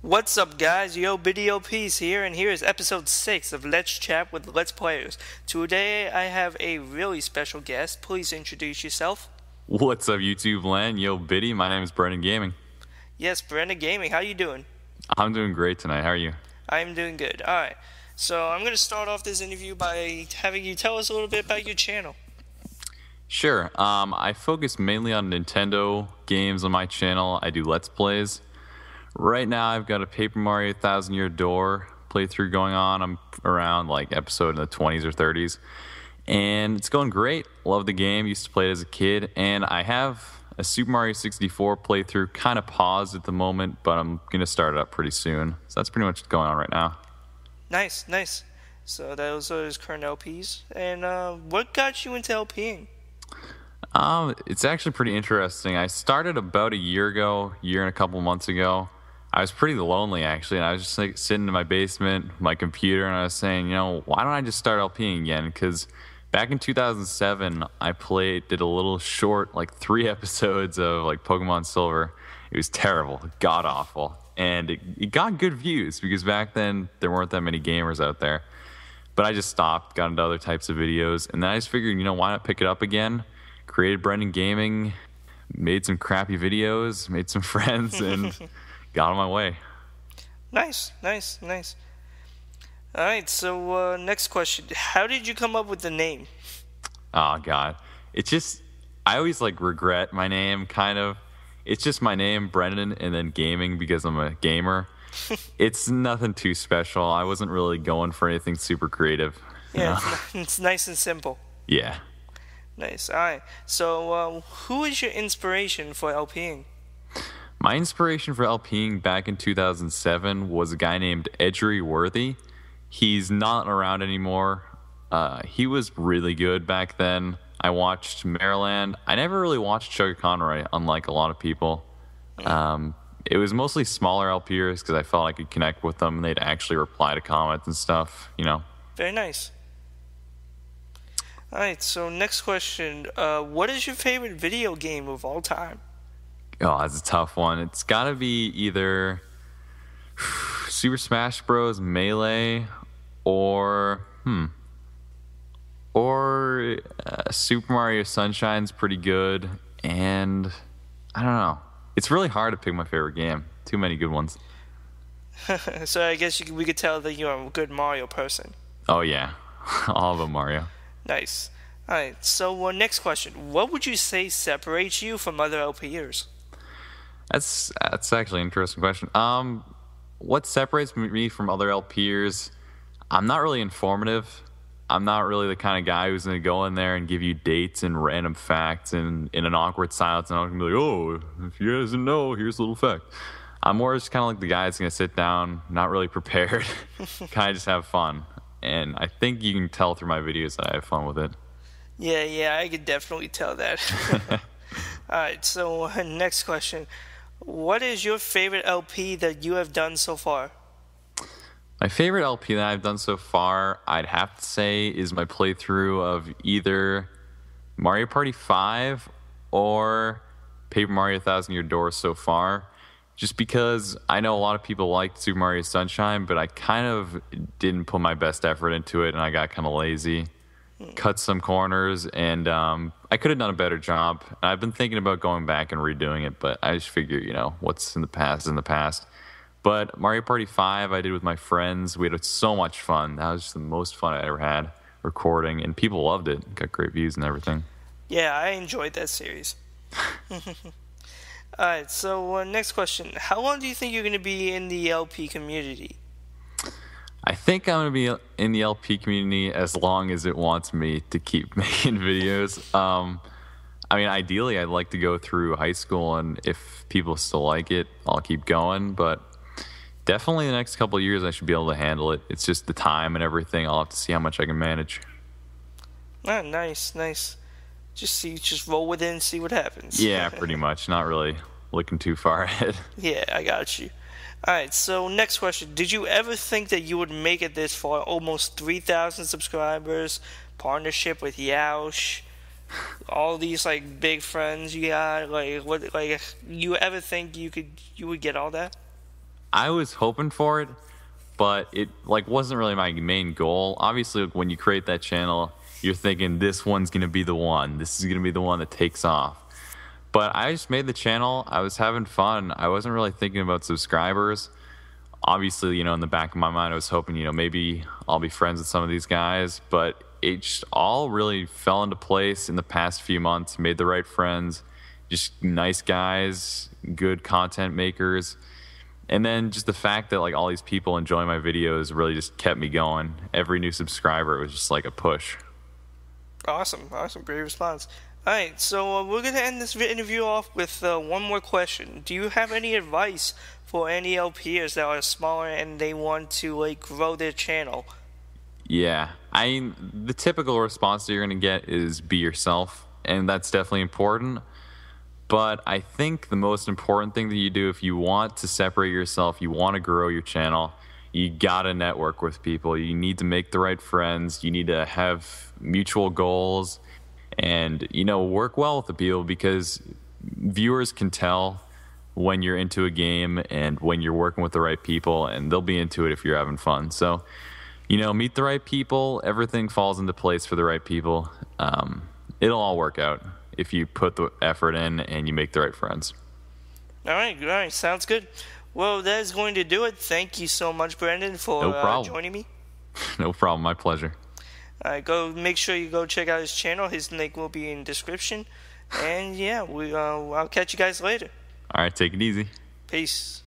What's up, guys? Yo, Video Peace here, and here is episode 6 of Let's Chat with Let's Players. Today, I have a really special guest. Please introduce yourself. What's up, YouTube land? Yo, Biddy, my name is BrendanGaming. Yes, BrendanGaming. How you doing? I'm doing great tonight. How are you? I'm doing good. Alright, so I'm going to start off this interview by having you tell us a little bit about your channel. Sure. I focus mainly on Nintendo games on my channel. I do Let's Plays. Right now, I've got a Paper Mario Thousand Year Door playthrough going on. I'm around like episode in the 20s or 30s. And it's going great. Love the game. Used to play it as a kid. And I have a Super Mario 64 playthrough kind of paused at the moment, but I'm going to start it up pretty soon. So that's pretty much what's going on right now. Nice, nice. So those are his current LPs. And what got you into LPing? It's actually pretty interesting. I started about a year and a couple months ago. I was pretty lonely, actually, and I was just like sitting in my basement, my computer, and I was saying, why don't I just start LPing again? Because back in 2007, I did a little short, like 3 episodes of like Pokemon Silver. It was terrible, god awful, and it got good views because back then there weren't that many gamers out there. But I just stopped, got into other types of videos, and then I just figured, why not pick it up again? Created BrendanGaming, made some crappy videos, made some friends, and got on my way. Nice, nice, nice. Alright, so next question. How did you come up with the name? Oh, God. I always regret my name, kind of. It's just my name, Brendan, and then gaming because I'm a gamer. It's nothing too special. I wasn't really going for anything super creative. Yeah, it's nice and simple. Yeah. Nice. Alright, so who is your inspiration for LPing? My inspiration for LPing back in 2007 was a guy named Edgery Worthy. He's not around anymore. He was really good back then. I watched Maryland. I never really watched Sugar Conroy, unlike a lot of people. It was mostly smaller LPers because I felt I could connect with them and they'd actually reply to comments and stuff, Very nice. Alright, so next question. What is your favorite video game of all time? Oh, that's a tough one. It's got to be either Super Smash Bros. Melee or Super Mario Sunshine's pretty good. And I don't know. It's really hard to pick my favorite game. Too many good ones. So I guess we could tell that you're a good Mario person. Oh, yeah. All of them Mario. Nice. Alright, so next question. What would you say separates you from other LPers? That's actually an interesting question. What separates me from other LPers? I'm not really informative. I'm not really the kind of guy who's going to go in there and give you dates and random facts and in an awkward silence, and I'm going to be like, oh, if you guys didn't know, here's a little fact. I'm more just kind of like the guy that's going to sit down, not really prepared, kind of just have fun. And I think you can tell through my videos that I have fun with it. Yeah, I could definitely tell that. Alright, so next question. What is your favorite LP that you have done so far? My favorite LP that I've done so far, I'd have to say, is my playthrough of either Mario Party 5 or Paper Mario Thousand Year Door so far. Just because I know a lot of people liked Super Mario Sunshine, but I kind of didn't put my best effort into it, and I got kind of lazy. Cut some corners, and I could have done a better job. And I've been thinking about going back and redoing it, but I just figure, what's in the past is in the past. But Mario Party 5 I did with my friends. We had so much fun. That was just the most fun I ever had recording, and people loved it. Got great views and everything. Yeah, I enjoyed that series. Alright, so next question. How long do you think you're going to be in the LP community? I think I'm going to be in the LP community as long as it wants me to keep making videos. Ideally, I'd like to go through high school, and if people still like it, I'll keep going. But definitely the next couple of years, I should be able to handle it. It's just the time and everything. I'll have to see how much I can manage. Ah, nice. Just roll with it and see what happens. Yeah, pretty much. Not really looking too far ahead. Yeah, I got you. Alright, so next question. Did you ever think that you would make it this far? Almost 3,000 subscribers, partnership with Yaush, all these big friends you got. You ever think you would get all that? I was hoping for it, but it like wasn't really my main goal. Obviously, like, when you create that channel, you're thinking this one's gonna be the one. This is gonna be the one that takes off. But I just made the channel. I was having fun. I wasn't really thinking about subscribers. Obviously, in the back of my mind, I was hoping, maybe I'll be friends with some of these guys. But it just all really fell into place in the past few months. Made the right friends, just nice guys, good content makers. And then just the fact that like all these people enjoy my videos really just kept me going. Every new subscriber was just like a push. Awesome, great response. Alright, so we're going to end this interview off with one more question. Do you have any advice for any LPers that are smaller and they want to like grow their channel? Yeah, the typical response that you're going to get is be yourself, and that's definitely important. But I think the most important thing that you do if you want to separate yourself, you want to grow your channel, you got to network with people. You need to make the right friends. You need to have mutual goals and, work well with the people, because viewers can tell when you're into a game and when you're working with the right people, and they'll be into it if you're having fun. So, meet the right people. Everything falls into place for the right people. It'll all work out if you put the effort in and you make the right friends. All right, sounds good. Well, that is going to do it. Thank you so much, Brendan, for joining me. No problem, my pleasure. Make sure you go check out his channel. His link will be in the description. And yeah, I'll catch you guys later. All right, take it easy. Peace.